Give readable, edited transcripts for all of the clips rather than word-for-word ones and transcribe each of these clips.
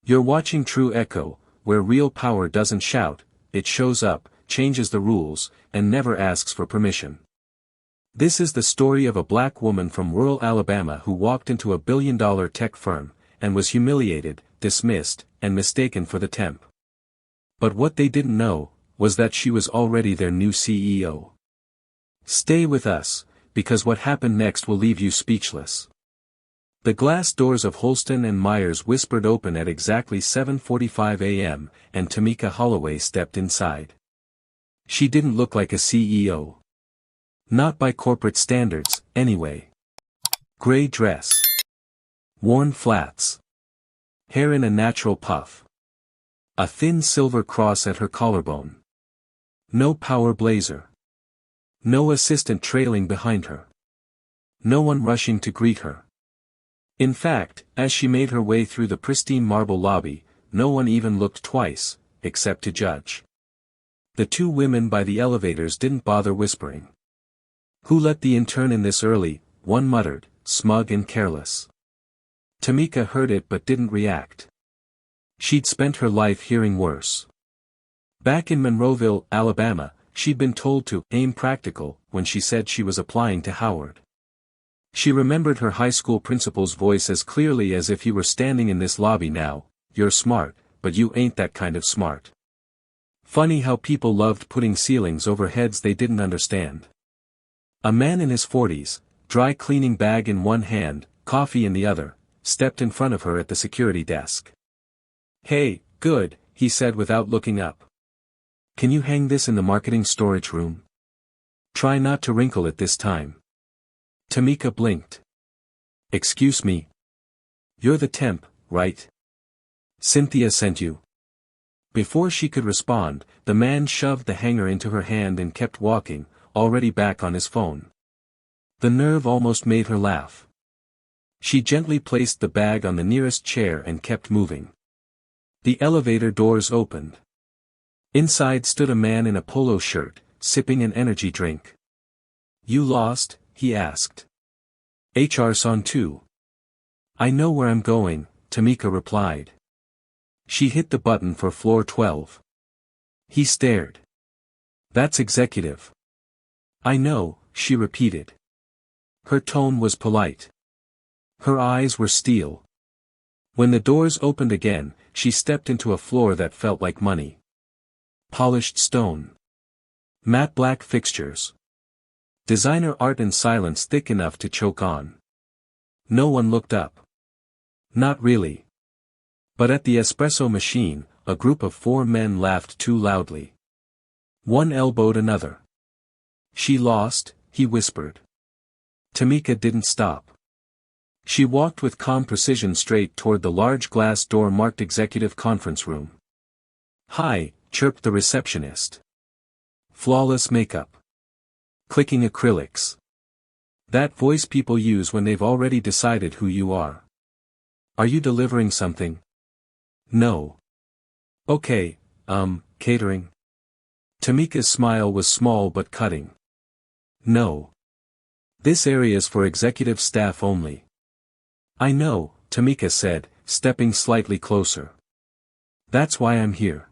You're watching True Echo, where real power doesn't shout, it shows up, changes the rules, and never asks for permission. This is the story of a black woman from rural Alabama who walked into a billion-dollar tech firm, and was humiliated, dismissed, and mistaken for the temp. But what they didn't know, was that she was already their new CEO. Stay with us, because what happened next will leave you speechless. The glass doors of Holston and Myers whispered open at exactly 7:45 a.m., and Tamika Holloway stepped inside. She didn't look like a CEO. Not by corporate standards, anyway. Gray dress. Worn flats. Hair in a natural puff. A thin silver cross at her collarbone. No power blazer. No assistant trailing behind her. No one rushing to greet her. In fact, as she made her way through the pristine marble lobby, no one even looked twice, except to judge. The two women by the elevators didn't bother whispering. "Who let the intern in this early?" one muttered, smug and careless. Tamika heard it but didn't react. She'd spent her life hearing worse. Back in Monroeville, Alabama, she'd been told to aim practical when she said she was applying to Howard. She remembered her high school principal's voice as clearly as if he were standing in this lobby now. "You're smart, but you ain't that kind of smart." Funny how people loved putting ceilings over heads they didn't understand. A man in his 40s, dry cleaning bag in one hand, coffee in the other, stepped in front of her at the security desk. "Hey, good," he said without looking up. "Can you hang this in the marketing storage room? Try not to wrinkle it this time." Tamika blinked. "Excuse me. You're the temp, right? Cynthia sent you." Before she could respond, the man shoved the hanger into her hand and kept walking, already back on his phone. The nerve almost made her laugh. She gently placed the bag on the nearest chair and kept moving. The elevator doors opened. Inside stood a man in a polo shirt, sipping an energy drink. "You lost?" he asked. "HR's on too." "I know where I'm going," Tamika replied. She hit the button for floor 12. He stared. "That's executive." "I know," she repeated. Her tone was polite. Her eyes were steel. When the doors opened again, she stepped into a floor that felt like money. Polished stone. Matte black fixtures. Designer art and silence thick enough to choke on. No one looked up. Not really. But at the espresso machine, a group of 4 men laughed too loudly. One elbowed another. "She lost," he whispered. Tamika didn't stop. She walked with calm precision straight toward the large glass door marked executive conference room. "Hi," chirped the receptionist. Flawless makeup. Clicking acrylics. That voice people use when they've already decided who you are. "Are you delivering something?" "No." "Okay, catering?" Tamika's smile was small but cutting. "No. This area's for executive staff only." "I know," Tamika said, stepping slightly closer. "That's why I'm here."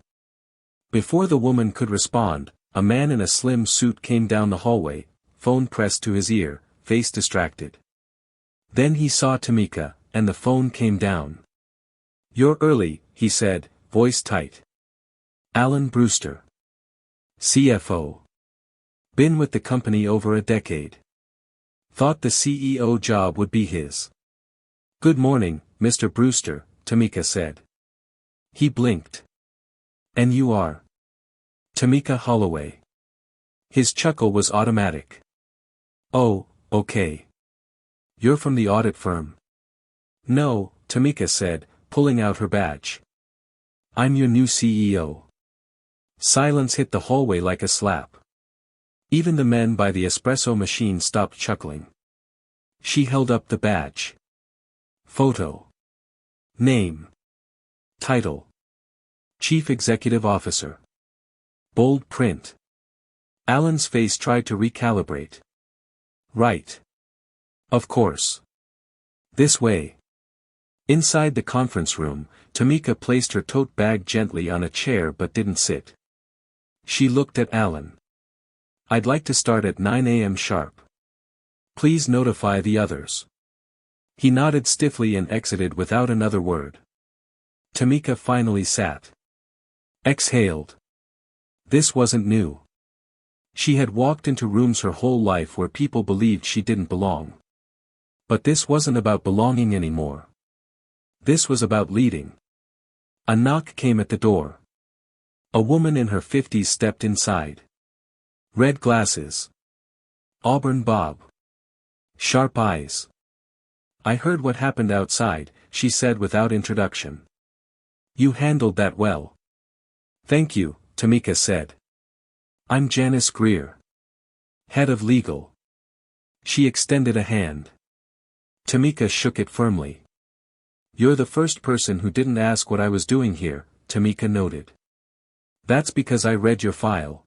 Before the woman could respond, a man in a slim suit came down the hallway, phone pressed to his ear, face distracted. Then he saw Tamika, and the phone came down. "You're early," he said, voice tight. "Alan Brewster. CFO. Been with the company over a decade. Thought the CEO job would be his." "Good morning, Mr. Brewster," Tamika said. He blinked. "And you are?" "Tamika Holloway." His chuckle was automatic. "Oh, okay. You're from the audit firm?" "No," Tamika said, pulling out her badge. "I'm your new CEO." Silence hit the hallway like a slap. Even the men by the espresso machine stopped chuckling. She held up the badge. Photo. Name. Title. Chief Executive Officer. Bold print. Alan's face tried to recalibrate. "Right. Of course. This way." Inside the conference room, Tamika placed her tote bag gently on a chair but didn't sit. She looked at Alan. I'd like to start at 9 a.m. sharp. Please notify the others. He nodded stiffly and exited without another word. Tamika finally sat. Exhaled. This wasn't new. She had walked into rooms her whole life where people believed she didn't belong. But this wasn't about belonging anymore. This was about leading. A knock came at the door. A woman in her 50s stepped inside. Red glasses. Auburn bob. Sharp eyes. I heard what happened outside, she said without introduction. You handled that well. Thank you, Tamika said. I'm Janice Greer. Head of legal. She extended a hand. Tamika shook it firmly. You're the first person who didn't ask what I was doing here, Tamika noted. That's because I read your file.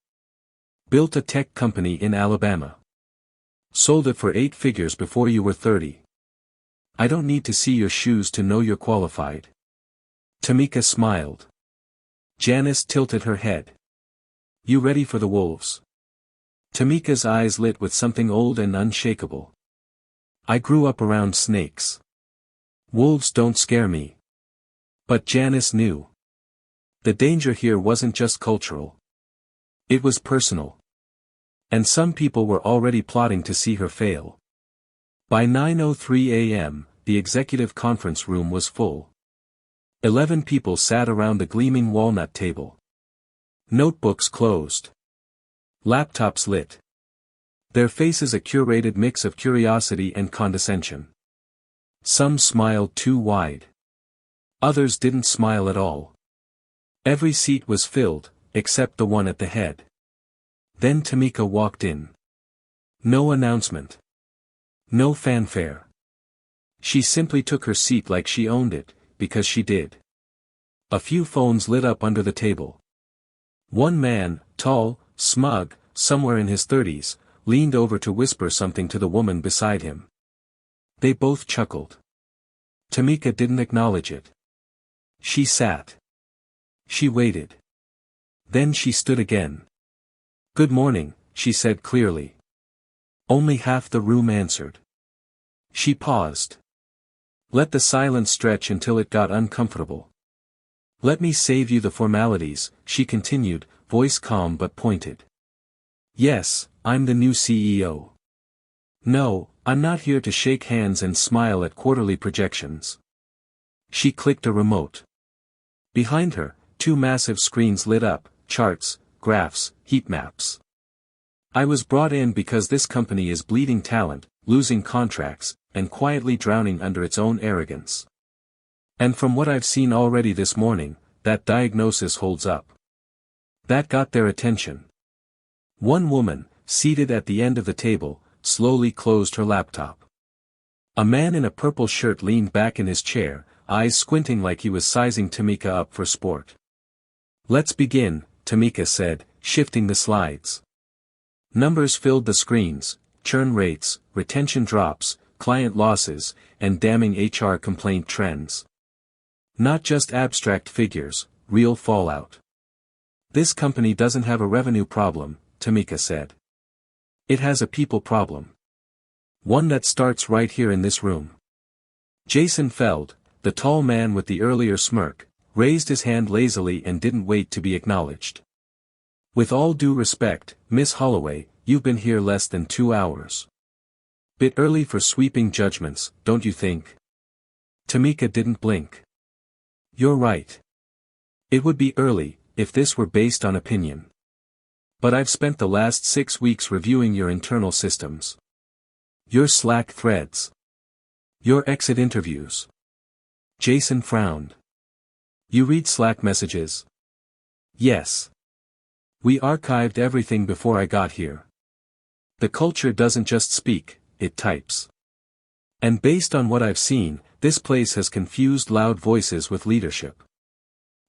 Built a tech company in Alabama. Sold it for 8 figures before you were 30. I don't need to see your shoes to know you're qualified. Tamika smiled. Janice tilted her head. You ready for the wolves? Tamika's eyes lit with something old and unshakable. I grew up around snakes. Wolves don't scare me. But Janice knew. The danger here wasn't just cultural. It was personal. And some people were already plotting to see her fail. By 9:03 a.m., the executive conference room was full. 11 people sat around the gleaming walnut table. Notebooks closed. Laptops lit. Their faces a curated mix of curiosity and condescension. Some smiled too wide. Others didn't smile at all. Every seat was filled, except the one at the head. Then Tamika walked in. No announcement. No fanfare. She simply took her seat like she owned it, because she did. A few phones lit up under the table. One man, tall, smug, somewhere in his 30s, leaned over to whisper something to the woman beside him. They both chuckled. Tamika didn't acknowledge it. She sat. She waited. Then she stood again. Good morning, she said clearly. Only half the room answered. She paused. Let the silence stretch until it got uncomfortable. Let me save you the formalities, she continued, voice calm but pointed. Yes, I'm the new CEO. No, I'm not here to shake hands and smile at quarterly projections. She clicked a remote. Behind her, 2 massive screens lit up, charts, graphs, heat maps. I was brought in because this company is bleeding talent, losing contracts, and quietly drowning under its own arrogance. And from what I've seen already this morning, that diagnosis holds up. That got their attention. One woman, seated at the end of the table, slowly closed her laptop. A man in a purple shirt leaned back in his chair, eyes squinting like he was sizing Tamika up for sport. Let's begin, Tamika said, shifting the slides. Numbers filled the screens, churn rates, retention drops, client losses, and damning HR complaint trends. Not just abstract figures, real fallout. This company doesn't have a revenue problem, Tamika said. It has a people problem. One that starts right here in this room. Jason Feld, the tall man with the earlier smirk, raised his hand lazily and didn't wait to be acknowledged. With all due respect, Miss Holloway, you've been here less than 2 hours. Bit early for sweeping judgments, don't you think? Tamika didn't blink. You're right. It would be early, if this were based on opinion. But I've spent the last 6 weeks reviewing your internal systems. Your Slack threads. Your exit interviews. Jason frowned. You read Slack messages? Yes. We archived everything before I got here. The culture doesn't just speak, it types. And based on what I've seen, this place has confused loud voices with leadership.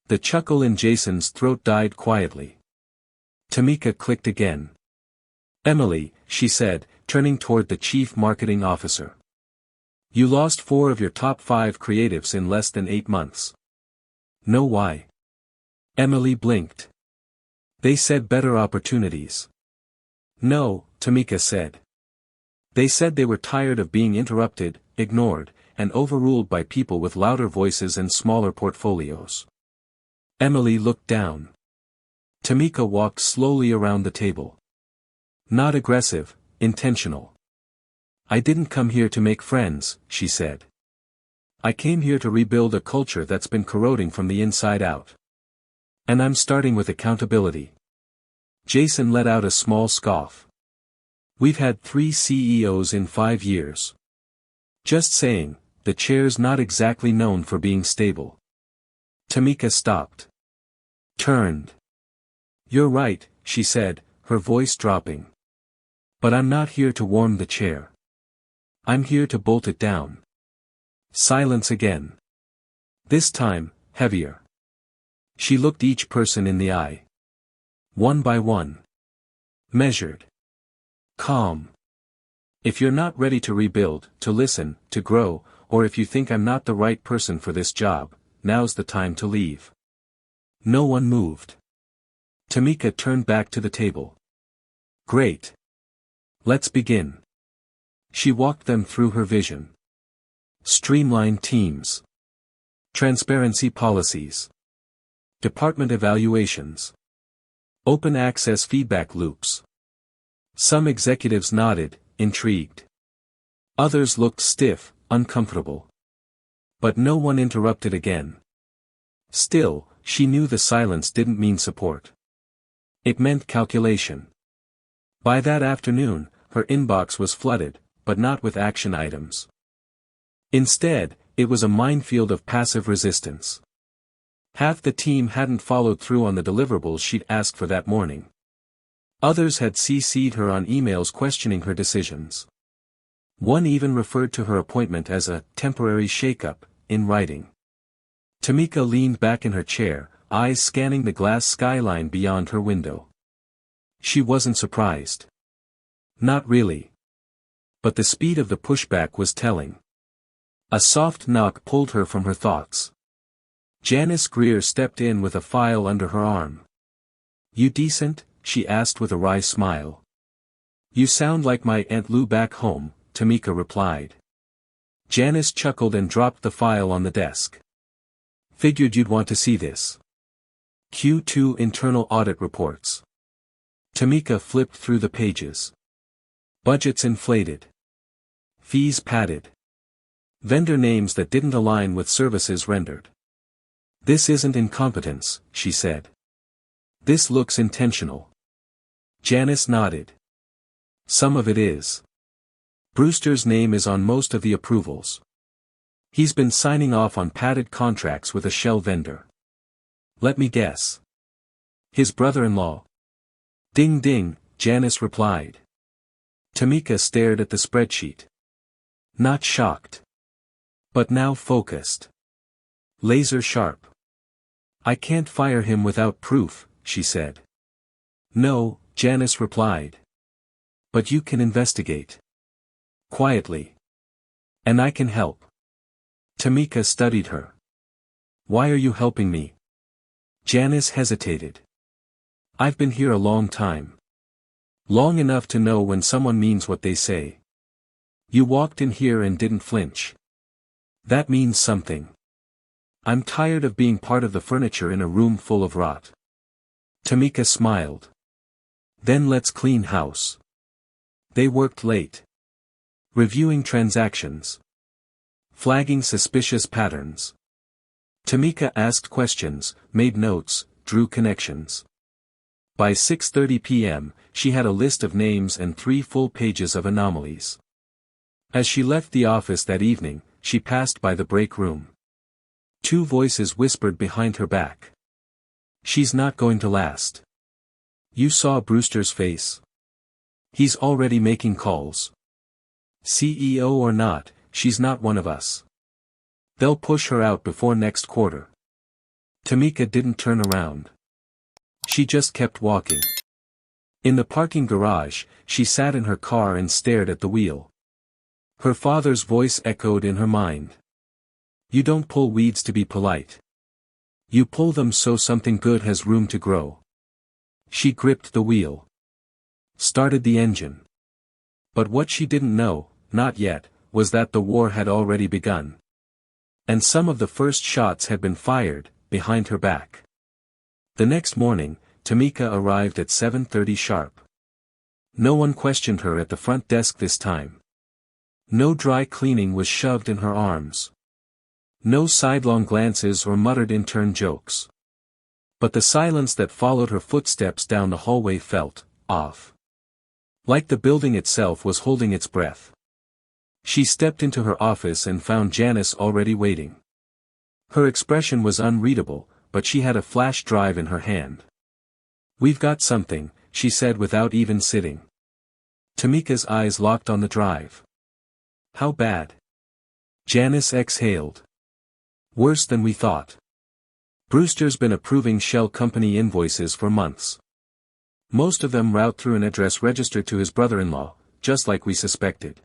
The chuckle in Jason's throat died quietly. Tamika clicked again. Emily, she said, turning toward the chief marketing officer. You lost 4 of your top 5 creatives in less than 8 months. Know why? Emily blinked. They said better opportunities. No, Tamika said. They said they were tired of being interrupted, ignored, and overruled by people with louder voices and smaller portfolios. Emily looked down. Tamika walked slowly around the table. Not aggressive, intentional. I didn't come here to make friends, she said. I came here to rebuild a culture that's been corroding from the inside out. And I'm starting with accountability. Jason let out a small scoff. We've had 3 CEOs in 5 years. Just saying, the chair's not exactly known for being stable. Tamika stopped. Turned. You're right, she said, her voice dropping. But I'm not here to warm the chair. I'm here to bolt it down. Silence again. This time, heavier. She looked each person in the eye. One by one. Measured. Calm. If you're not ready to rebuild, to listen, to grow, or if you think I'm not the right person for this job, now's the time to leave. No one moved. Tamika turned back to the table. Great. Let's begin. She walked them through her vision. Streamlined teams. Transparency policies. Department evaluations. Open access feedback loops. Some executives nodded, intrigued. Others looked stiff, uncomfortable. But no one interrupted again. Still, she knew the silence didn't mean support. It meant calculation. By that afternoon, her inbox was flooded, but not with action items. Instead, it was a minefield of passive resistance. Half the team hadn't followed through on the deliverables she'd asked for that morning. Others had CC'd her on emails questioning her decisions. One even referred to her appointment as a temporary shakeup, in writing. Tamika leaned back in her chair, eyes scanning the glass skyline beyond her window. She wasn't surprised. Not really. But the speed of the pushback was telling. A soft knock pulled her from her thoughts. Janice Greer stepped in with a file under her arm. You decent? She asked with a wry smile. You sound like my Aunt Lou back home, Tamika replied. Janice chuckled and dropped the file on the desk. Figured you'd want to see this. Q2 Internal Audit Reports. Tamika flipped through the pages. Budgets inflated. Fees padded. Vendor names that didn't align with services rendered. This isn't incompetence, she said. This looks intentional. Janice nodded. Some of it is. Brewster's name is on most of the approvals. He's been signing off on padded contracts with a shell vendor. Let me guess. His brother-in-law. Ding ding, Janice replied. Tamika stared at the spreadsheet. Not shocked. But now focused. Laser sharp. I can't fire him without proof, she said. No, Janice replied. But you can investigate. Quietly. And I can help. Tamika studied her. Why are you helping me? Janice hesitated. I've been here a long time. Long enough to know when someone means what they say. You walked in here and didn't flinch. That means something. I'm tired of being part of the furniture in a room full of rot. Tamika smiled. Then let's clean house. They worked late. Reviewing transactions. Flagging suspicious patterns. Tamika asked questions, made notes, drew connections. By 6:30 p.m., she had a list of names and 3 full pages of anomalies. As she left the office that evening, she passed by the break room. 2 voices whispered behind her back. She's not going to last. You saw Brewster's face. He's already making calls. CEO or not, she's not one of us. They'll push her out before next quarter. Tamika didn't turn around. She just kept walking. In the parking garage, she sat in her car and stared at the wheel. Her father's voice echoed in her mind. You don't pull weeds to be polite. You pull them so something good has room to grow. She gripped the wheel. Started the engine. But what she didn't know, not yet, was that the war had already begun. And some of the first shots had been fired, behind her back. The next morning, Tamika arrived at 7:30 sharp. No one questioned her at the front desk this time. No dry cleaning was shoved in her arms. No sidelong glances or muttered intern jokes. But the silence that followed her footsteps down the hallway felt off. Like the building itself was holding its breath. She stepped into her office and found Janice already waiting. Her expression was unreadable, but she had a flash drive in her hand. "We've got something," she said without even sitting. Tamika's eyes locked on the drive. "How bad?" Janice exhaled. "Worse than we thought. Brewster's been approving shell company invoices for months. Most of them route through an address registered to his brother-in-law, just like we suspected.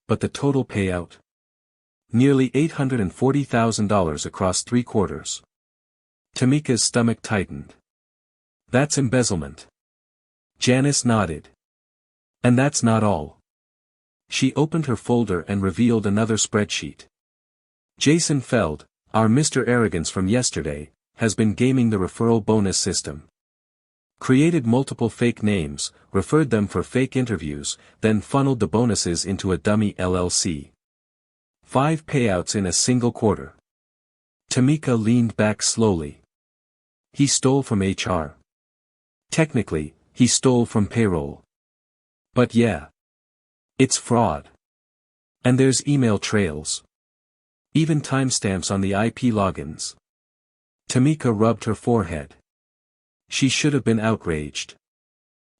But the total payout? Nearly $840,000 across 3 quarters. Tamika's stomach tightened. "That's embezzlement." Janice nodded. "And that's not all." She opened her folder and revealed another spreadsheet. "Jason Feld, our Mr. Arrogance from yesterday, has been gaming the referral bonus system. Created multiple fake names, referred them for fake interviews, then funneled the bonuses into a dummy LLC. 5 payouts in a single quarter." Tamika leaned back slowly. "He stole from HR. Technically, he stole from payroll. But yeah. It's fraud. And there's email trails. Even timestamps on the IP logins." Tamika rubbed her forehead. She should have been outraged.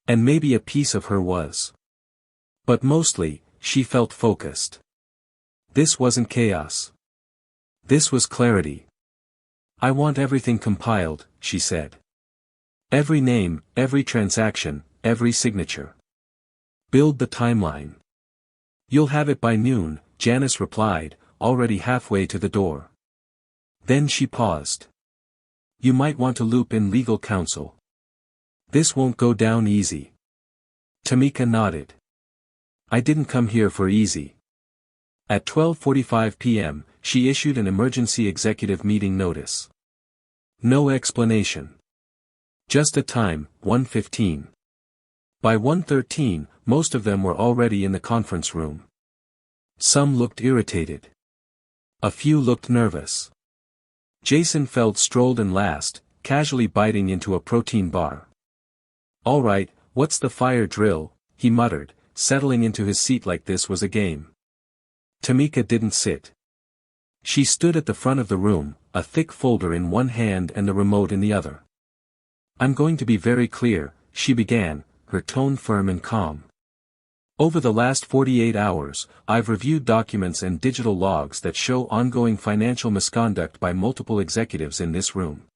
And maybe a piece of her was. But mostly, she felt focused. This wasn't chaos. This was clarity. "I want everything compiled," she said. "Every name, every transaction, every signature. Build the timeline." "You'll have it by noon," Janice replied, already halfway to the door. Then she paused. "You might want to loop in legal counsel. This won't go down easy." Tamika nodded. "I didn't come here for easy." At 12:45 p.m., she issued an emergency executive meeting notice. No explanation. Just a time, 1:15. By 1:13, most of them were already in the conference room. Some looked irritated. A few looked nervous. Jason Feld strolled in last, casually biting into a protein bar. "All right, what's the fire drill?" he muttered, settling into his seat like this was a game. Tamika didn't sit. She stood at the front of the room, a thick folder in one hand and the remote in the other. "I'm going to be very clear," she began, her tone firm and calm. "Over the last 48 hours, I've reviewed documents and digital logs that show ongoing financial misconduct by multiple executives in this room."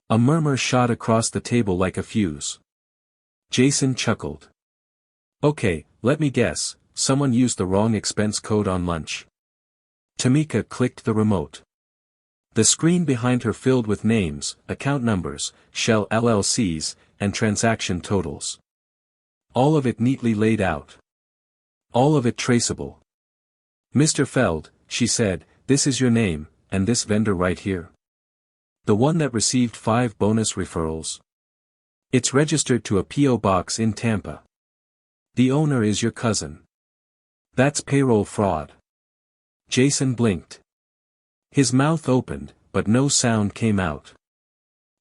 A murmur shot across the table like a fuse. Jason chuckled. "Okay, let me guess, someone used the wrong expense code on lunch." Tamika clicked the remote. The screen behind her filled with names, account numbers, shell LLCs, and transaction totals. All of it neatly laid out. All of it traceable. "Mr. Feld," she said, "this is your name, and this vendor right here. The one that received 5 bonus referrals. It's registered to a P.O. box in Tampa. The owner is your cousin. That's payroll fraud." Jason blinked. His mouth opened, but no sound came out.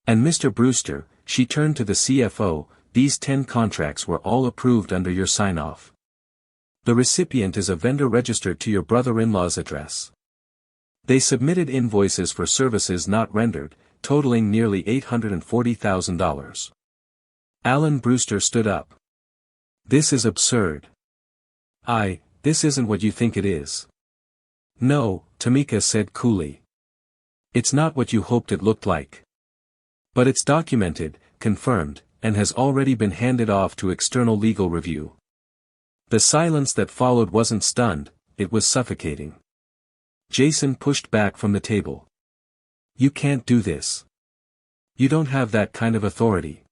"And Mr. Brewster," she turned to the CFO, "these 10 contracts were all approved under your sign-off. The recipient is a vendor registered to your brother-in-law's address. They submitted invoices for services not rendered, totaling nearly $840,000. Alan Brewster stood up. "This is absurd." This isn't what you think it is." "No," Tamika said coolly. "It's not what you hoped it looked like. But it's documented, confirmed, and has already been handed off to external legal review." The silence that followed wasn't stunned, it was suffocating. Jason pushed back from the table. You can't do this. You don't have that kind of authority.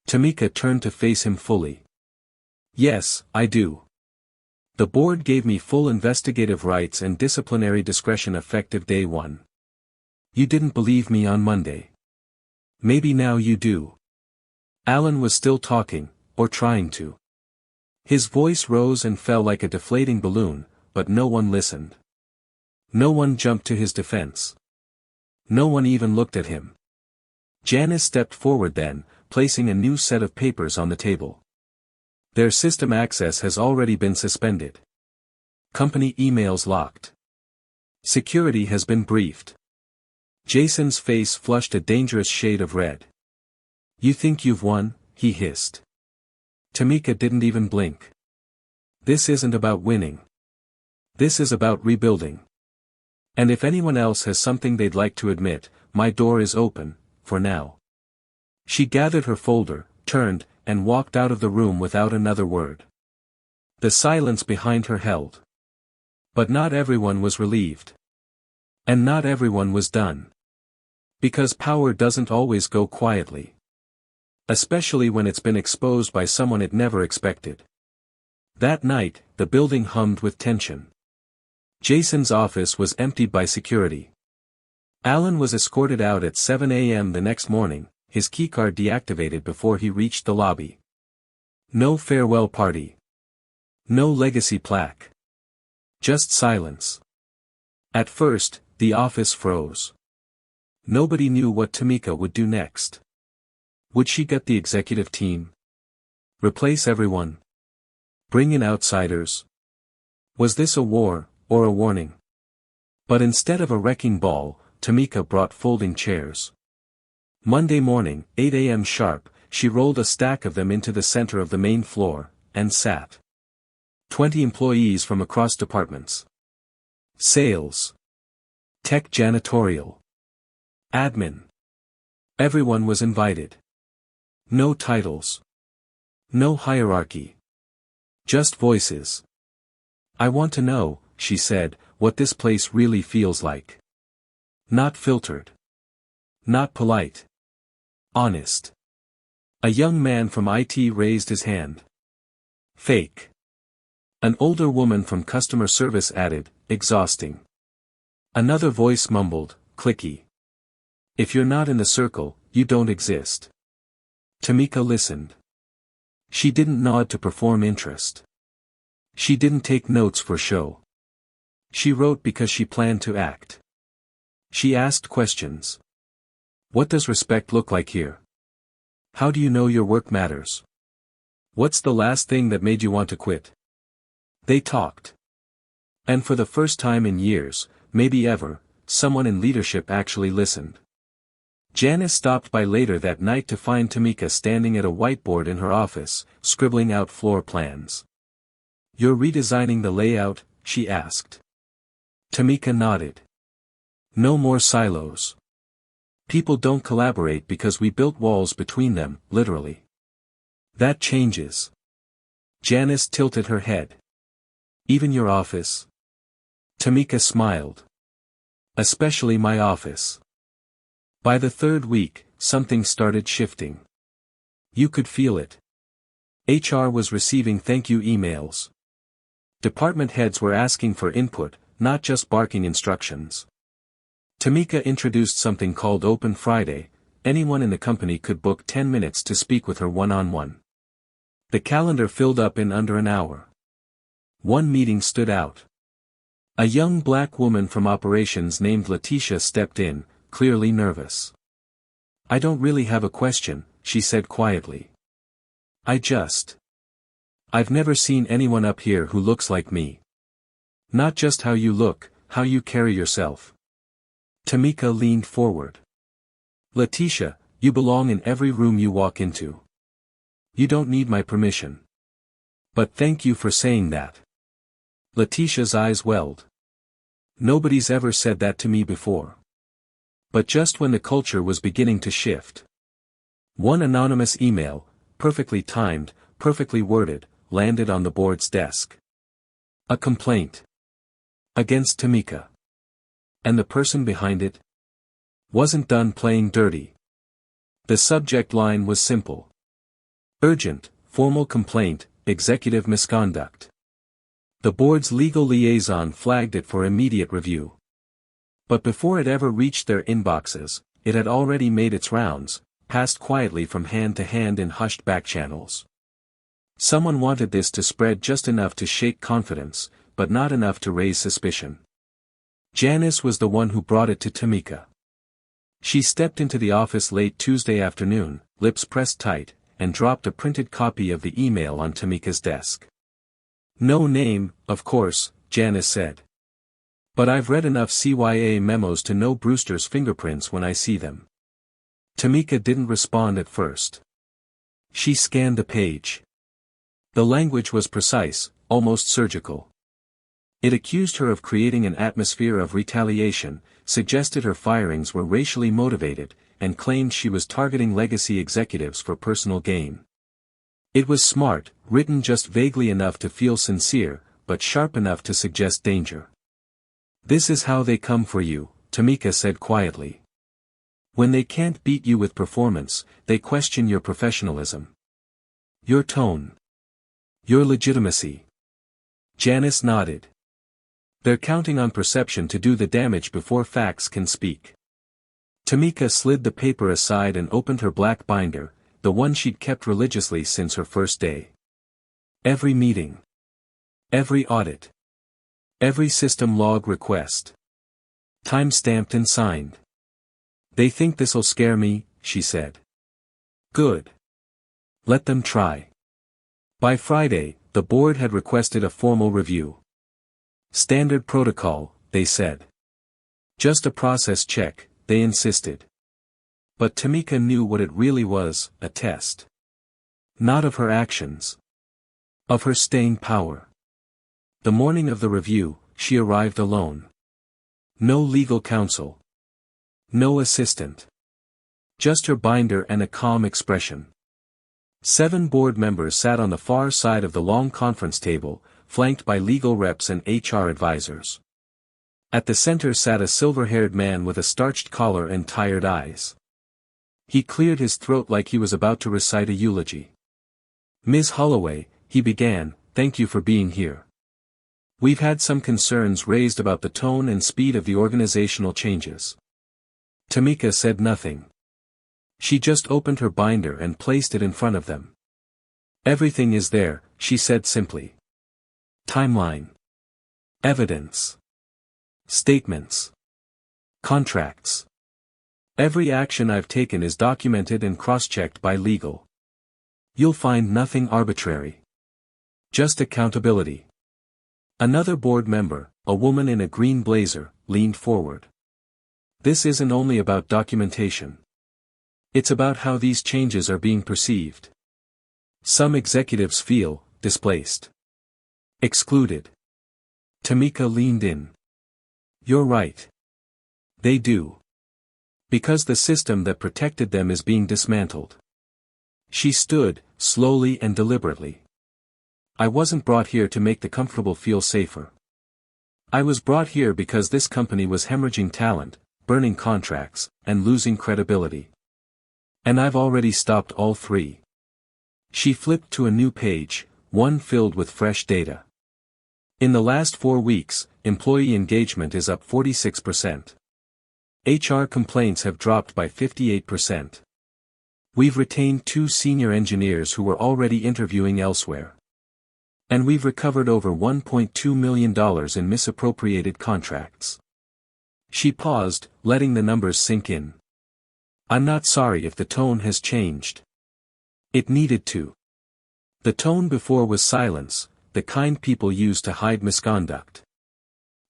Tamika turned to face him fully. Yes, I do. The board gave me full investigative rights and disciplinary discretion effective day one. You didn't believe me on Monday. Maybe now you do. Alan was still talking, or trying to. His voice rose and fell like a deflating balloon, but no one listened. No one jumped to his defense. No one even looked at him. Janice stepped forward then, placing a new set of papers on the table. Their system access has already been suspended. Company emails locked. Security has been briefed. Jason's face flushed a dangerous shade of red. You think you've won? He hissed. Tamika didn't even blink. This isn't about winning. This is about rebuilding. And if anyone else has something they'd like to admit, my door is open, for now. She gathered her folder, turned, and walked out of the room without another word. The silence behind her held. But not everyone was relieved. And not everyone was done. Because power doesn't always go quietly. Especially when it's been exposed by someone it never expected. That night, the building hummed with tension. Jason's office was emptied by security. Alan was escorted out at 7 a.m. the next morning, his keycard deactivated before he reached the lobby. No farewell party. No legacy plaque. Just silence. At first, the office froze. Nobody knew what Tamika would do next. Would she get the executive team? Replace everyone? Bring in outsiders? Was this a war, or a warning? But instead of a wrecking ball, Tamika brought folding chairs. Monday morning, 8 a.m. sharp, she rolled a stack of them into the center of the main floor, and sat. 20 employees from across departments. Sales. Tech, janitorial. Admin. Everyone was invited. No titles. No hierarchy. Just voices. I want to know, she said, what this place really feels like. Not filtered. Not polite. Honest. A young man from IT raised his hand. Fake. An older woman from customer service added, exhausting. Another voice mumbled, clicky. If you're not in the circle, you don't exist. Tamika listened. She didn't nod to perform interest. She didn't take notes for show. She wrote because she planned to act. She asked questions. What does respect look like here? How do you know your work matters? What's the last thing that made you want to quit? They talked. And for the first time in years, maybe ever, someone in leadership actually listened. Janice stopped by later that night to find Tamika standing at a whiteboard in her office, scribbling out floor plans. You're redesigning the layout? She asked. Tamika nodded. No more silos. People don't collaborate because we built walls between them, literally. That changes. Janice tilted her head. Even your office? Tamika smiled. Especially my office. By the third week, something started shifting. You could feel it. HR was receiving thank you emails. Department heads were asking for input, not just barking instructions. Tamika introduced something called Open Friday. Anyone in the company could book 10 minutes to speak with her one-on-one. The calendar filled up in under an hour. One meeting stood out. A young black woman from operations named Letitia stepped in, clearly nervous. I don't really have a question, she said quietly. I've never seen anyone up here who looks like me. Not just how you look, how you carry yourself. Tamika leaned forward. Letitia, you belong in every room you walk into. You don't need my permission. But thank you for saying that. Letitia's eyes welled. Nobody's ever said that to me before. But just when the culture was beginning to shift. One anonymous email, perfectly timed, perfectly worded, landed on the board's desk. A complaint. Against Tamika. And the person behind it? wasn't done playing dirty. The subject line was simple. Urgent, formal complaint, executive misconduct. The board's legal liaison flagged it for immediate review. But before it ever reached their inboxes, it had already made its rounds, passed quietly from hand to hand in hushed back channels. Someone wanted this to spread just enough to shake confidence, but not enough to raise suspicion. Janice was the one who brought it to Tamika. She stepped into the office late Tuesday afternoon, lips pressed tight, and dropped a printed copy of the email on Tamika's desk. No name, of course, Janice said. But I've read enough CYA memos to know Brewster's fingerprints when I see them. Tamika didn't respond at first. She scanned the page. The language was precise, almost surgical. It accused her of creating an atmosphere of retaliation, suggested her firings were racially motivated, and claimed she was targeting legacy executives for personal gain. It was smart, written just vaguely enough to feel sincere, but sharp enough to suggest danger. This is how they come for you, Tamika said quietly. When they can't beat you with performance, they question your professionalism. Your tone. Your legitimacy. Janice nodded. They're counting on perception to do the damage before facts can speak. Tamika slid the paper aside and opened her black binder, the one she'd kept religiously since her first day. Every meeting. Every audit. Every system log request. Time-stamped and signed. They think this'll scare me, she said. Good. Let them try. By Friday, the board had requested a formal review. Standard protocol, they said. Just a process check, they insisted. But Tamika knew what it really was, a test. Not of her actions. Of her staying power. The morning of the review, she arrived alone. No legal counsel. No assistant. Just her binder and a calm expression. 7 board members sat on the far side of the long conference table, flanked by legal reps and HR advisors. At the center sat a silver-haired man with a starched collar and tired eyes. He cleared his throat like he was about to recite a eulogy. Ms. Holloway, he began, thank you for being here. We've had some concerns raised about the tone and speed of the organizational changes. Tamika said nothing. She just opened her binder and placed it in front of them. Everything is there, she said simply. Timeline. Evidence. Statements. Contracts. Every action I've taken is documented and cross-checked by legal. You'll find nothing arbitrary. Just accountability. Another board member, a woman in a green blazer, leaned forward. This isn't only about documentation. It's about how these changes are being perceived. Some executives feel displaced. Excluded. Tamika leaned in. You're right. They do. Because the system that protected them is being dismantled. She stood, slowly and deliberately. I wasn't brought here to make the comfortable feel safer. I was brought here because this company was hemorrhaging talent, burning contracts, and losing credibility. And I've already stopped all 3. She flipped to a new page, one filled with fresh data. In the last 4 weeks, employee engagement is up 46%. HR complaints have dropped by 58%. We've retained 2 senior engineers who were already interviewing elsewhere. And we've recovered over $1.2 million in misappropriated contracts. She paused, letting the numbers sink in. I'm not sorry if the tone has changed. It needed to. The tone before was silence, the kind people use to hide misconduct.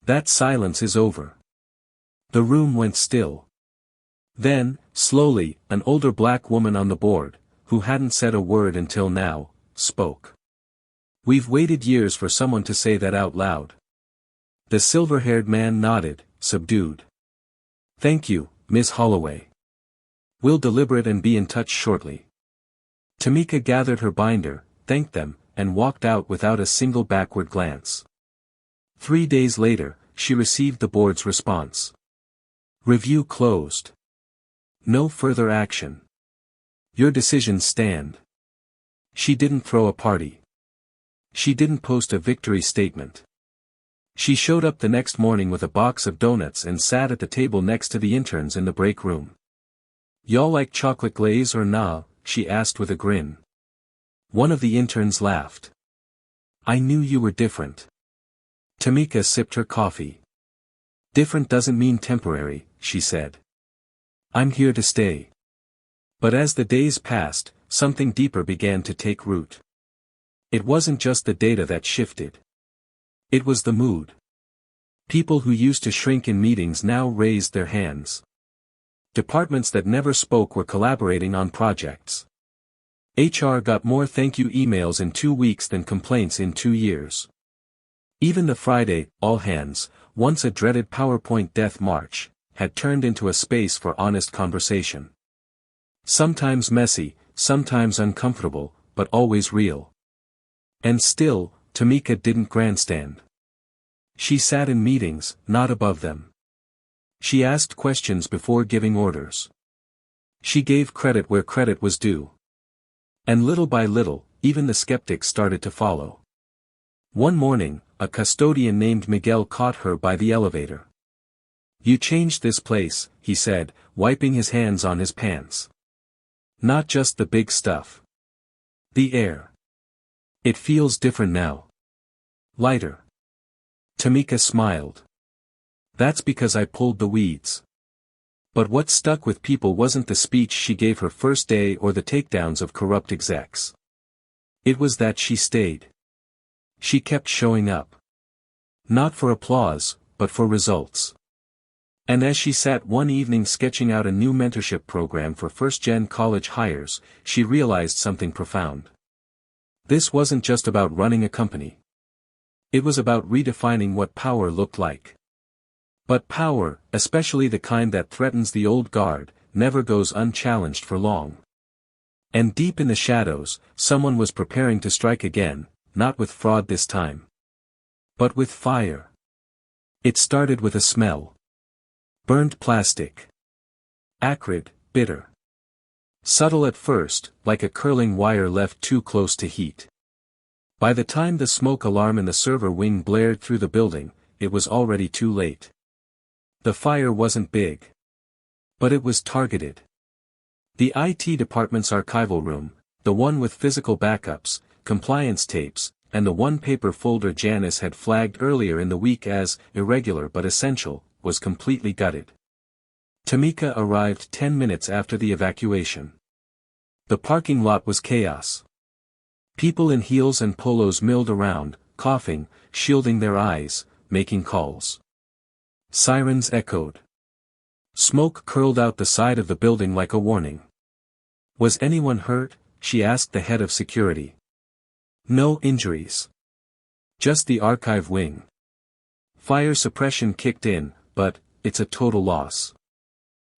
That silence is over. The room went still. Then, slowly, an older black woman on the board, who hadn't said a word until now, spoke. We've waited years for someone to say that out loud. The silver-haired man nodded, subdued. Thank you, Ms. Holloway. We'll deliberate and be in touch shortly. Tamika gathered her binder, thanked them, and walked out without a single backward glance. 3 days later, she received the board's response. Review closed. No further action. Your decisions stand. She didn't throw a party. She didn't post a victory statement. She showed up the next morning with a box of donuts and sat at the table next to the interns in the break room. "Y'all like chocolate glaze or nah?" she asked with a grin. One of the interns laughed. "I knew you were different." Tamika sipped her coffee. "Different doesn't mean temporary," she said. "I'm here to stay." But as the days passed, something deeper began to take root. It wasn't just the data that shifted. It was the mood. People who used to shrink in meetings now raised their hands. Departments that never spoke were collaborating on projects. HR got more thank you emails in 2 weeks than complaints in 2 years. Even the Friday, all hands, once a dreaded PowerPoint death march, had turned into a space for honest conversation. Sometimes messy, sometimes uncomfortable, but always real. And still, Tamika didn't grandstand. She sat in meetings, not above them. She asked questions before giving orders. She gave credit where credit was due. And little by little, even the skeptics started to follow. One morning, a custodian named Miguel caught her by the elevator. "You changed this place," he said, wiping his hands on his pants. "Not just the big stuff. The air. It feels different now. Lighter." Tamika smiled. "That's because I pulled the weeds." But what stuck with people wasn't the speech she gave her first day or the takedowns of corrupt execs. It was that she stayed. She kept showing up. Not for applause, but for results. And as she sat one evening sketching out a new mentorship program for first-gen college hires, she realized something profound. This wasn't just about running a company. It was about redefining what power looked like. But power, especially the kind that threatens the old guard, never goes unchallenged for long. And deep in the shadows, someone was preparing to strike again, not with fraud this time, but with fire. It started with a smell. Burnt plastic. Acrid, bitter. Subtle at first, like a curling wire left too close to heat. By the time the smoke alarm in the server wing blared through the building, it was already too late. The fire wasn't big. But it was targeted. The IT department's archival room, the one with physical backups, compliance tapes, and the one-paper folder Janice had flagged earlier in the week as irregular but essential, was completely gutted. Tamika arrived 10 minutes after the evacuation. The parking lot was chaos. People in heels and polos milled around, coughing, shielding their eyes, making calls. Sirens echoed. Smoke curled out the side of the building like a warning. "Was anyone hurt?" she asked the head of security. "No injuries. Just the archive wing. Fire suppression kicked in, but it's a total loss."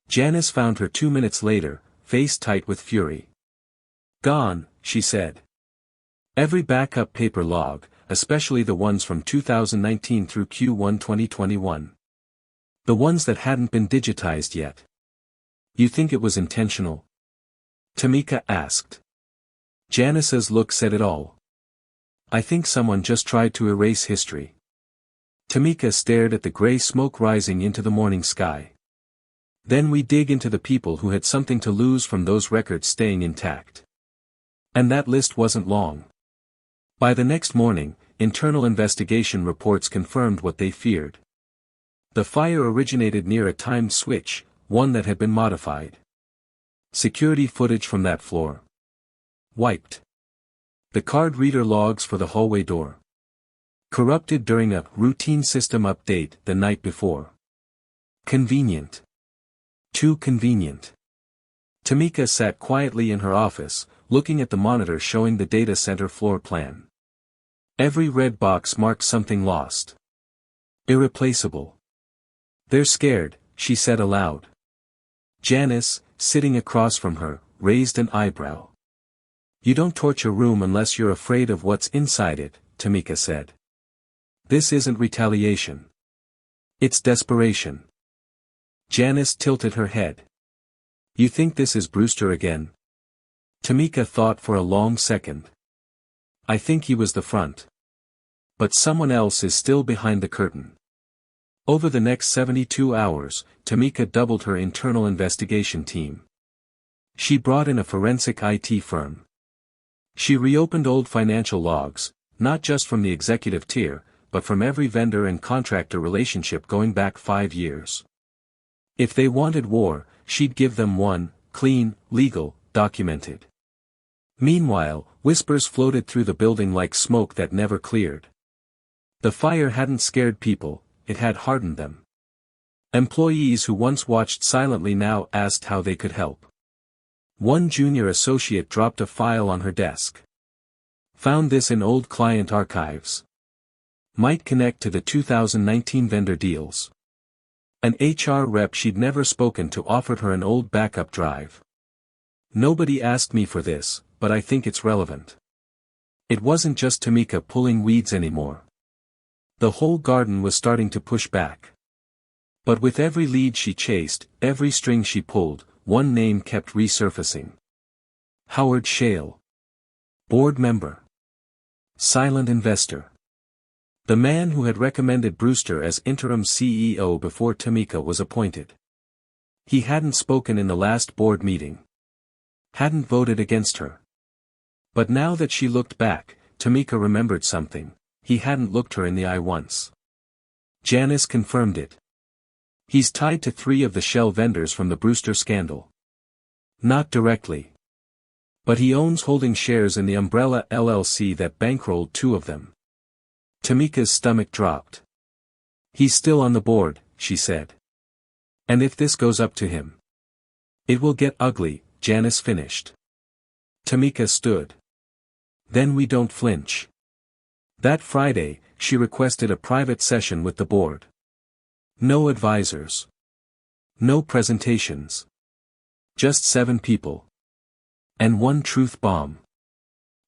Janice found her 2 minutes later, face tight with fury. "Gone," she said. "Every backup paper log, especially the ones from 2019 through Q1 2021. The ones that hadn't been digitized yet." "You think it was intentional?" Tamika asked. Janice's look said it all. "I think someone just tried to erase history." Tamika stared at the gray smoke rising into the morning sky. "Then we dig into the people who had something to lose from those records staying intact." And that list wasn't long. By the next morning, internal investigation reports confirmed what they feared. The fire originated near a timed switch, one that had been modified. Security footage from that floor. Wiped. The card reader logs for the hallway door. Corrupted during a routine system update the night before. Convenient. Too convenient. Tamika sat quietly in her office, looking at the monitor showing the data center floor plan. Every red box marked something lost. Irreplaceable. "They're scared," she said aloud. Janice, sitting across from her, raised an eyebrow. "You don't torch a room unless you're afraid of what's inside it," Tamika said. "This isn't retaliation. It's desperation." Janice tilted her head. You think this is Brewster again? Tamika thought for a long second. I think he was the front. But someone else is still behind the curtain. Over the next 72 hours, Tamika doubled her internal investigation team. She brought in a forensic IT firm. She reopened old financial logs, not just from the executive tier, but from every vendor and contractor relationship going back 5 years. If they wanted war, she'd give them one, clean, legal, documented. Meanwhile, whispers floated through the building like smoke that never cleared. The fire hadn't scared people, it had hardened them. Employees who once watched silently now asked how they could help. One junior associate dropped a file on her desk. Found this in old client archives. Might connect to the 2019 vendor deals. An HR rep she'd never spoken to offered her an old backup drive. Nobody asked me for this, but I think it's relevant. It wasn't just Tamika pulling weeds anymore. The whole garden was starting to push back. But with every lead she chased, every string she pulled, one name kept resurfacing. Howard Shale. Board member. Silent investor. The man who had recommended Brewster as interim CEO before Tamika was appointed. He hadn't spoken in the last board meeting. Hadn't voted against her. But now that she looked back, Tamika remembered something. He hadn't looked her in the eye once. Janice confirmed it. He's tied to 3 of the shell vendors from the Brewster scandal. Not directly. But he owns holding shares in the Umbrella LLC that bankrolled 2 of them. Tamika's stomach dropped. He's still on the board, she said. And if this goes up to him, it will get ugly, Janice finished. Tamika stood. Then we don't flinch. That Friday, she requested a private session with the board. No advisors. No presentations. Just 7 people. And 1 truth bomb.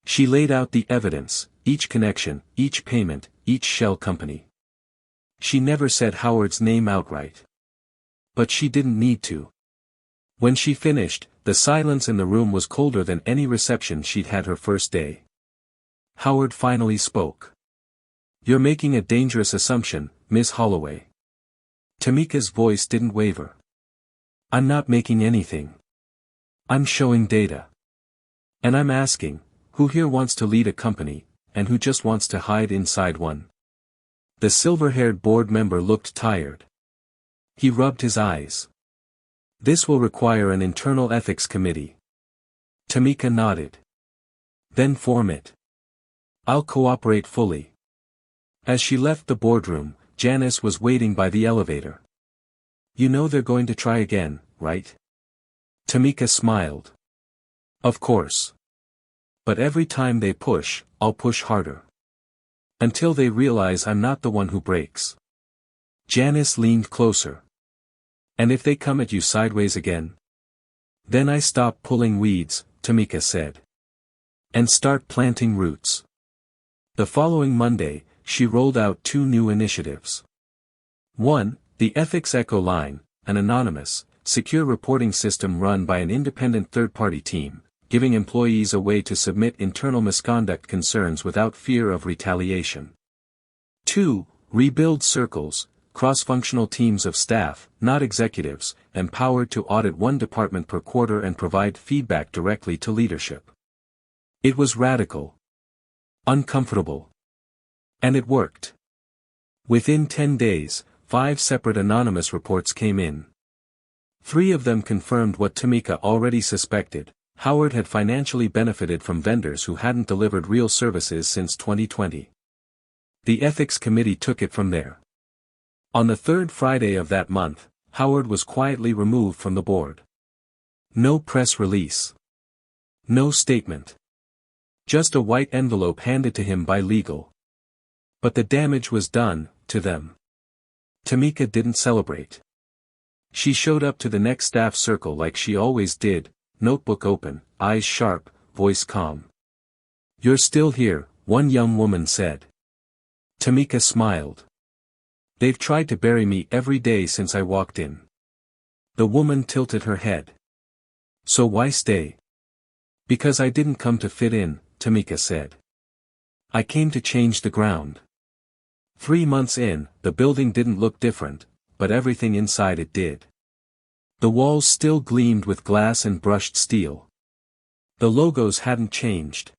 She laid out the evidence, each connection, each payment, each shell company. She never said Howard's name outright. But she didn't need to. When she finished, the silence in the room was colder than any reception she'd had her first day. Howard finally spoke. You're making a dangerous assumption, Miss Holloway. Tamika's voice didn't waver. I'm not making anything. I'm showing data. And I'm asking, who here wants to lead a company, and who just wants to hide inside one? The silver-haired board member looked tired. He rubbed his eyes. This will require an internal ethics committee. Tamika nodded. Then form it. I'll cooperate fully. As she left the boardroom, Janice was waiting by the elevator. You know they're going to try again, right? Tamika smiled. Of course. But every time they push, I'll push harder. Until they realize I'm not the one who breaks. Janice leaned closer. And if they come at you sideways again? Then I stop pulling weeds, Tamika said. And start planting roots. The following Monday, she rolled out 2 new initiatives. 1, the Ethics Echo Line, an anonymous, secure reporting system run by an independent third-party team, giving employees a way to submit internal misconduct concerns without fear of retaliation. 2, Rebuild Circles, cross-functional teams of staff, not executives, empowered to audit 1 department per quarter and provide feedback directly to leadership. It was radical. Uncomfortable. And it worked. Within 10 days, 5 separate anonymous reports came in. 3 of them confirmed what Tamika already suspected. Howard had financially benefited from vendors who hadn't delivered real services since 2020. The ethics committee took it from there. On the 3rd Friday of that month, Howard was quietly removed from the board. No press release. No statement. Just a white envelope handed to him by legal. But the damage was done, to them. Tamika didn't celebrate. She showed up to the next staff circle like she always did, notebook open, eyes sharp, voice calm. You're still here, one young woman said. Tamika smiled. They've tried to bury me every day since I walked in. The woman tilted her head. So why stay? Because I didn't come to fit in, Tamika said. I came to change the ground. 3 months in, the building didn't look different, but everything inside it did. The walls still gleamed with glass and brushed steel. The logos hadn't changed.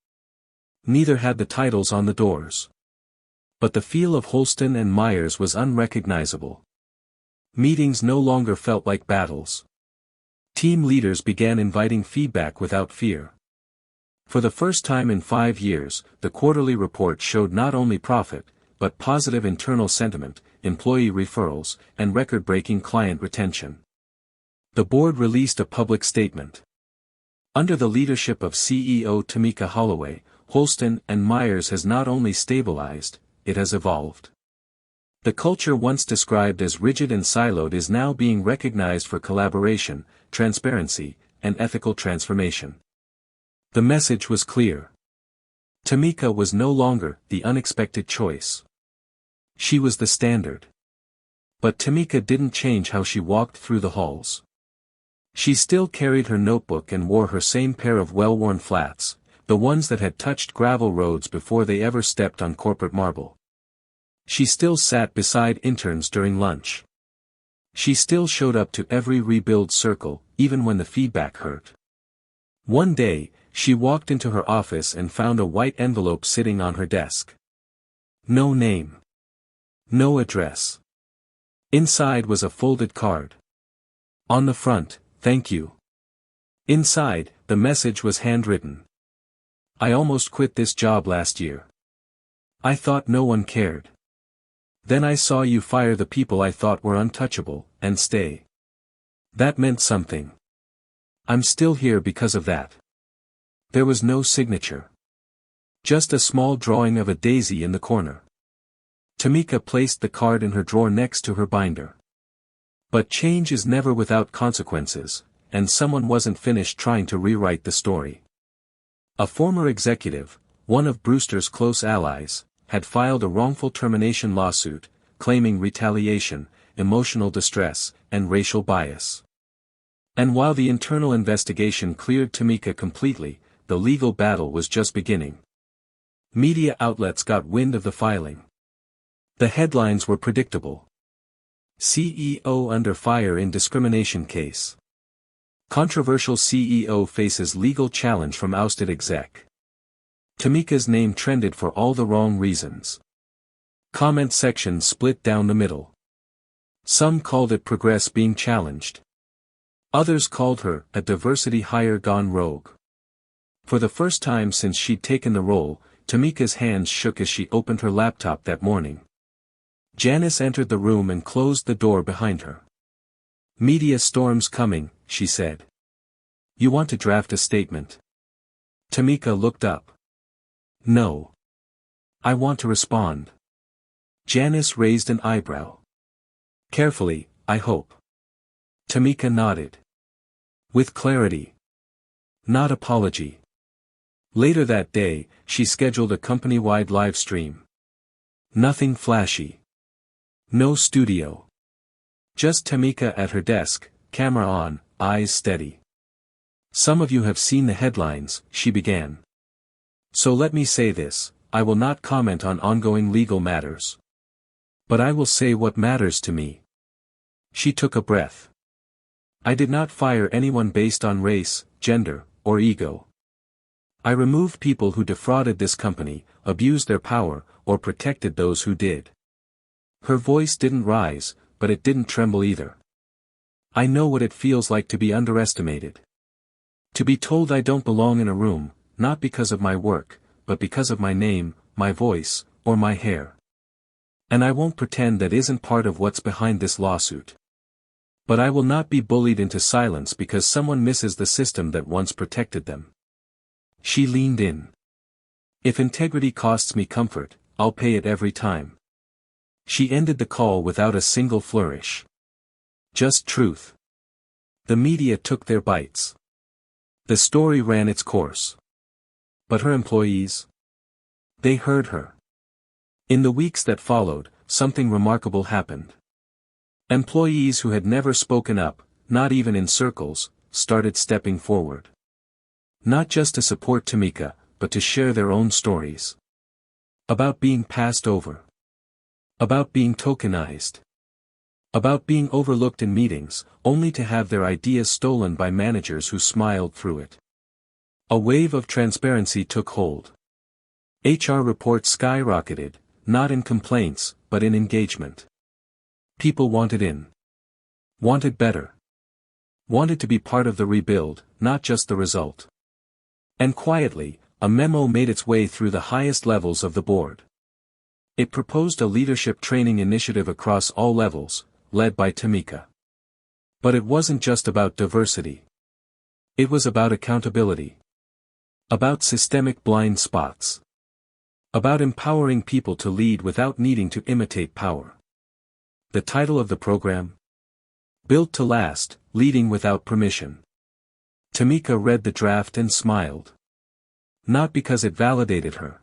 Neither had the titles on the doors. But the feel of Holston and Myers was unrecognizable. Meetings no longer felt like battles. Team leaders began inviting feedback without fear. For the first time in 5 years, the quarterly report showed not only profit, but positive internal sentiment, employee referrals, and record-breaking client retention. The board released a public statement. Under the leadership of CEO Tamika Holloway, Holston and Myers has not only stabilized, it has evolved. The culture once described as rigid and siloed is now being recognized for collaboration, transparency, and ethical transformation. The message was clear. Tamika was no longer the unexpected choice. She was the standard. But Tamika didn't change how she walked through the halls. She still carried her notebook and wore her same pair of well-worn flats, the ones that had touched gravel roads before they ever stepped on corporate marble. She still sat beside interns during lunch. She still showed up to every rebuild circle, even when the feedback hurt. One day, she walked into her office and found a white envelope sitting on her desk. No name. No address. Inside was a folded card. On the front, "Thank you." Inside, the message was handwritten. "I almost quit this job last year. I thought no one cared. Then I saw you fire the people I thought were untouchable, and stay. That meant something. I'm still here because of that." There was no signature. Just a small drawing of a daisy in the corner. Tamika placed the card in her drawer next to her binder. But change is never without consequences, and someone wasn't finished trying to rewrite the story. A former executive, one of Brewster's close allies, had filed a wrongful termination lawsuit, claiming retaliation, emotional distress, and racial bias. And while the internal investigation cleared Tamika completely, the legal battle was just beginning. Media outlets got wind of the filing. The headlines were predictable. CEO under fire in discrimination case. Controversial CEO faces legal challenge from ousted exec. Tamika's name trended for all the wrong reasons. Comment sections split down the middle. Some called it progress being challenged. Others called her a diversity hire gone rogue. For the first time since she'd taken the role, Tamika's hands shook as she opened her laptop that morning. Janice entered the room and closed the door behind her. "Media storm's coming," she said. "You want to draft a statement?" Tamika looked up. "No. I want to respond." Janice raised an eyebrow. "Carefully, I hope." Tamika nodded. "With clarity. Not apology." Later that day, she scheduled a company-wide live stream. Nothing flashy. No studio. Just Tamika at her desk, camera on, eyes steady. "Some of you have seen the headlines," she began. "So let me say this, I will not comment on ongoing legal matters. But I will say what matters to me." She took a breath. "I did not fire anyone based on race, gender, or ego. I removed people who defrauded this company, abused their power, or protected those who did." Her voice didn't rise, but it didn't tremble either. "I know what it feels like to be underestimated. To be told I don't belong in a room, not because of my work, but because of my name, my voice, or my hair. And I won't pretend that isn't part of what's behind this lawsuit. But I will not be bullied into silence because someone misses the system that once protected them." She leaned in. "If integrity costs me comfort, I'll pay it every time." She ended the call without a single flourish. Just truth. The media took their bites. The story ran its course. But her employees? They heard her. In the weeks that followed, something remarkable happened. Employees who had never spoken up, not even in circles, started stepping forward. Not just to support Tamika, but to share their own stories. About being passed over. About being tokenized. About being overlooked in meetings, only to have their ideas stolen by managers who smiled through it. A wave of transparency took hold. HR reports skyrocketed, not in complaints, but in engagement. People wanted in. Wanted better. Wanted to be part of the rebuild, not just the result. And quietly, a memo made its way through the highest levels of the board. It proposed a leadership training initiative across all levels, led by Tamika. But it wasn't just about diversity. It was about accountability. About systemic blind spots. About empowering people to lead without needing to imitate power. The title of the program? Built to Last, Leading Without Permission. Tamika read the draft and smiled. Not because it validated her.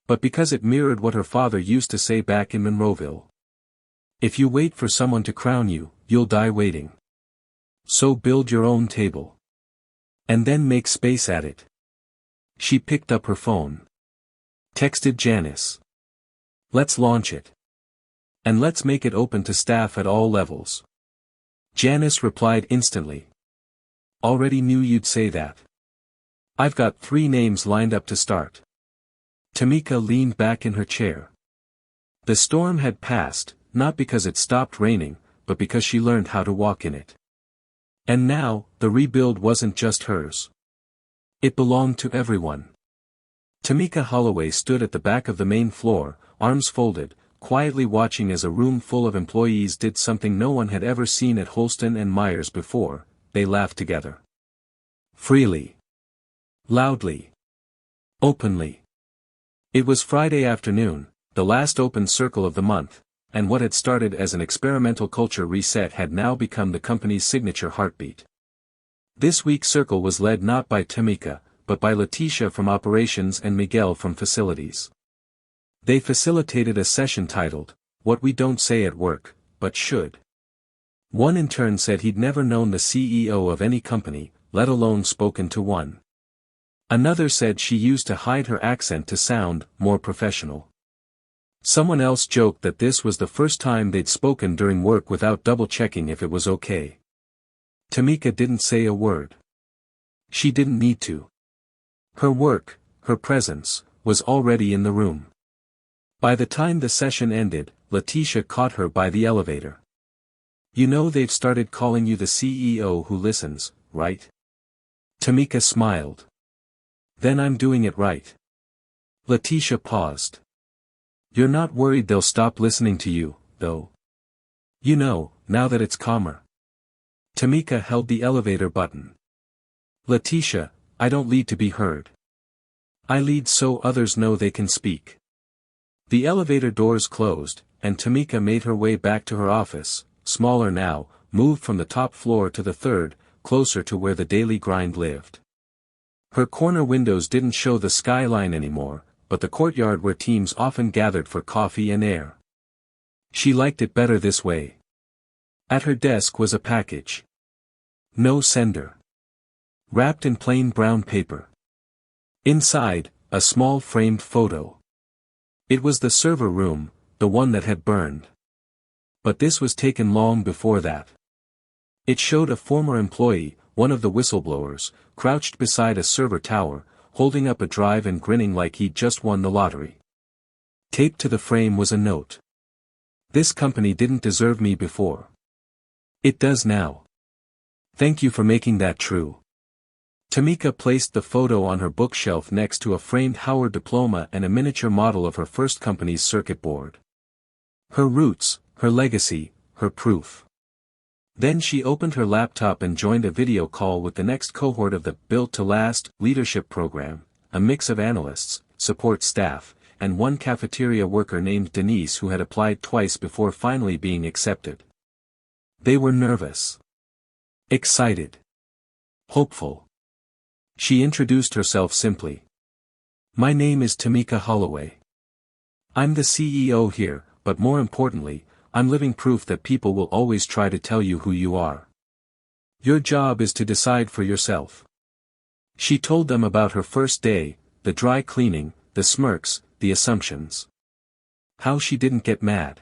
But because it mirrored what her father used to say back in Monroeville. If you wait for someone to crown you, you'll die waiting. So build your own table. And then make space at it. She picked up her phone. Texted Janice. Let's launch it. And let's make it open to staff at all levels. Janice replied instantly. Already knew you'd say that. I've got 3 names lined up to start. Tamika leaned back in her chair. The storm had passed, not because it stopped raining, but because she learned how to walk in it. And now, the rebuild wasn't just hers. It belonged to everyone. Tamika Holloway stood at the back of the main floor, arms folded, quietly watching as a room full of employees did something no one had ever seen at Holston and Myers before. They laughed together. Freely. Loudly. Openly. It was Friday afternoon, the last open circle of the month, and what had started as an experimental culture reset had now become the company's signature heartbeat. This week's circle was led not by Tamika, but by Letitia from operations and Miguel from facilities. They facilitated a session titled, What We Don't Say at Work, But Should. One intern said he'd never known the CEO of any company, let alone spoken to one. Another said she used to hide her accent to sound more professional. Someone else joked that this was the first time they'd spoken during work without double-checking if it was okay. Tamika didn't say a word. She didn't need to. Her work, her presence, was already in the room. By the time the session ended, Letitia caught her by the elevator. You know they've started calling you the CEO who listens, right? Tamika smiled. Then I'm doing it right. Letitia paused. You're not worried they'll stop listening to you, though? You know, now that it's calmer. Tamika held the elevator button. Letitia, I don't lead to be heard. I lead so others know they can speak. The elevator doors closed, and Tamika made her way back to her office, smaller now, moved from the top floor to the 3rd, closer to where the daily grind lived. Her corner windows didn't show the skyline anymore, but the courtyard where teams often gathered for coffee and air. She liked it better this way. At her desk was a package. No sender. Wrapped in plain brown paper. Inside, a small framed photo. It was the server room, the one that had burned. But this was taken long before that. It showed a former employee, one of the whistleblowers, crouched beside a server tower, holding up a drive and grinning like he'd just won the lottery. Taped to the frame was a note. This company didn't deserve me before. It does now. Thank you for making that true. Tamika placed the photo on her bookshelf next to a framed Howard diploma and a miniature model of her first company's circuit board. Her roots, her legacy, her proof. Then she opened her laptop and joined a video call with the next cohort of the Built to Last leadership program, a mix of analysts, support staff, and one cafeteria worker named Denise who had applied twice before finally being accepted. They were nervous. Excited. Hopeful. She introduced herself simply. My name is Tamika Holloway. I'm the CEO here, but more importantly, I'm living proof that people will always try to tell you who you are. Your job is to decide for yourself. She told them about her first day, the dry cleaning, the smirks, the assumptions. How she didn't get mad.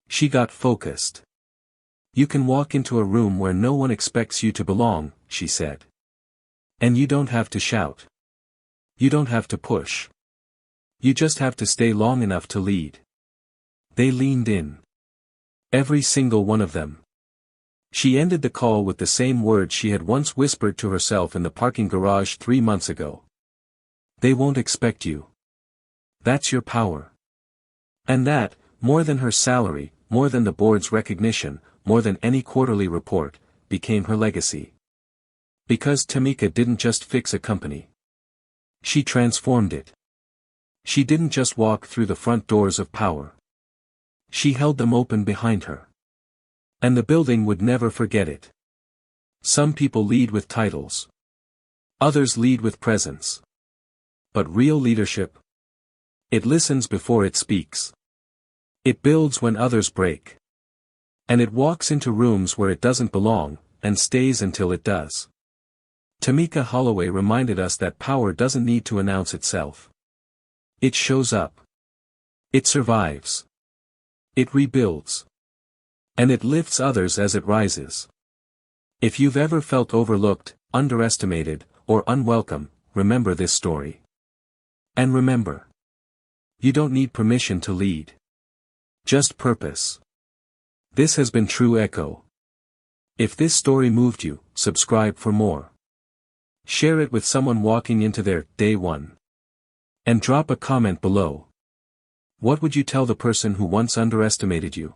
She got focused. You can walk into a room where no one expects you to belong, she said. And you don't have to shout. You don't have to push. You just have to stay long enough to lead. They leaned in. Every single one of them. She ended the call with the same words she had once whispered to herself in the parking garage 3 months ago. They won't expect you. That's your power. And that, more than her salary, more than the board's recognition, more than any quarterly report, became her legacy. Because Tamika didn't just fix a company. She transformed it. She didn't just walk through the front doors of power. She held them open behind her. And the building would never forget it. Some people lead with titles. Others lead with presence. But real leadership? It listens before it speaks. It builds when others break. And it walks into rooms where it doesn't belong, and stays until it does. Tamika Holloway reminded us that power doesn't need to announce itself. It shows up. It survives. It rebuilds. And it lifts others as it rises. If you've ever felt overlooked, underestimated, or unwelcome, remember this story. And remember. You don't need permission to lead. Just purpose. This has been True Echo. If this story moved you, subscribe for more. Share it with someone walking into their day one. And drop a comment below. What would you tell the person who once underestimated you?